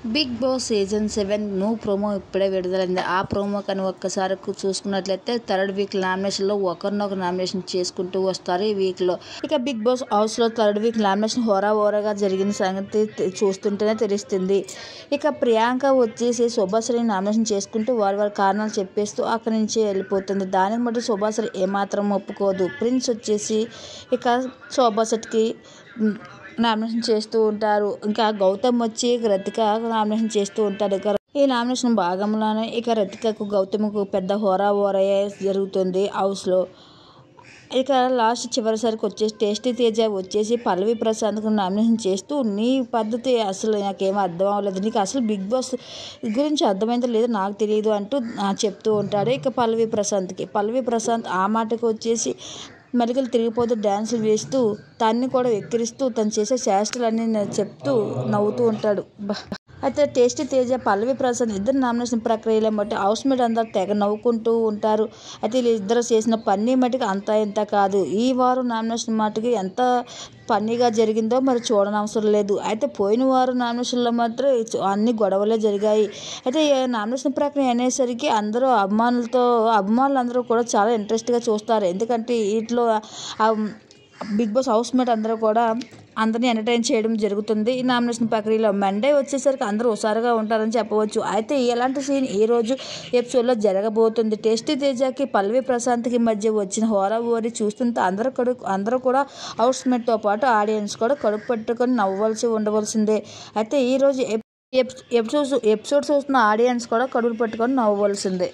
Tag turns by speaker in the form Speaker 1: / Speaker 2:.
Speaker 1: Big Boss season 7 new promo ఇప్పుడే విడుదలైంది. ఆ ప్రోమో కానీ ఒక్కసారి చూసుకున్నట్లయితే థర్డ్ వీక్ నామినేషన్లో ఒకరినొకరు నామినేషన్ చేసుకుంటూ వస్తారు ఈ వీక్లో. ఇక బిగ్ బాస్ హౌస్లో థర్డ్ వీక్ నామినేషన్ హోరాహోరాగా జరిగిన సంగతి చూస్తుంటేనే తెలుస్తుంది. ఇక ప్రియాంక వచ్చేసి సుభాశ్రీ నామినేషన్ చేసుకుంటూ వారి కారణాలు చెప్పేస్తూ అక్కడి నుంచి వెళ్ళిపోతుంది. దానికి మటు సుభాశ్రీ ఏమాత్రం ఒప్పుకోదు. ప్రిన్స్ వచ్చేసి ఇక శోభా శెట్టికి నామినేషన్ చేస్తూ ఉంటారు. ఇంకా గౌతమ్ వచ్చి రతిక నామినేషన్ చేస్తూ ఉంటారు. ఇక ఈ నామినేషన్ భాగంలోనే ఇక రతికకు గౌతమ్కు పెద్ద హోరాహోరాయే జరుగుతుంది హౌస్లో. ఇక లాస్ట్ చివరిసరికి వచ్చేసి టేస్టీ తేజ వచ్చేసి పల్లవి ప్రశాంత్కు నామినేషన్ చేస్తూ నీ పద్ధతి అసలు నాకేమీ అర్థం అవ్వలేదు, నీకు అసలు బిగ్ బాస్ గురించి అర్థమైందో లేదో నాకు తెలియదు అంటూ చెప్తూ ఉంటాడు. ఇక పల్లవి ప్రశాంత్ ఆ మాటకు వచ్చేసి మెలికలు తిరిగిపోతూ డ్యాన్సులు వేస్తూ తన్ని కూడా వెక్కిరిస్తూ తను చేసే చేష్టలన్నీ చెప్తూ నవ్వుతూ ఉంటాడు. అయితే టేస్టీ తేజ పల్లవి ప్రశాంత్ ఇద్దరు నామినేషన్ ప్రక్రియలో బట్టి హౌస్ మేట్ అందరూ తెగ నవ్వుకుంటూ ఉంటారు. అయితే వీళ్ళిద్దరు చేసిన పన్నీ మటుకు అంతా ఇంత కాదు. ఈ వారం నామినేషన్ మటుకు ఎంత ఫన్నీగా జరిగిందో మరి చూడనవసరం లేదు. అయితే పోయిన వారం నామినేషన్లో మాత్రం అన్ని గొడవలే జరిగాయి. అయితే నామినేషన్ ప్రక్రియ అనేసరికి అభిమానులు అందరూ కూడా చాలా ఇంట్రెస్ట్గా చూస్తారు. ఎందుకంటే వీటిలో బిగ్ బాస్ హౌస్ మేట్ అందరూ కూడా అందరినీ ఎంటర్టైన్ చేయడం జరుగుతుంది. ఈ నామినేషన్ ప్రక్రియలో మండే వచ్చేసరికి అందరూ హుషారుగా ఉంటారని చెప్పవచ్చు. అయితే ఎలాంటి సీన్ ఈ రోజు ఎపిసోడ్లో జరగబోతుంది. టేస్టీ తేజకి పల్లవి ప్రశాంత్కి మధ్య వచ్చిన హోరాహోరీ చూస్తుంటే అందరూ కూడా హౌస్ మేట్తో పాటు ఆడియన్స్ కూడా కడుపు పట్టుకొని ఉండవలసిందే. అయితే ఈరోజు ఎపిసోడ్ చూస్తున్న ఆడియన్స్ కూడా కడుపు పట్టుకొని నవ్వవలసిందే.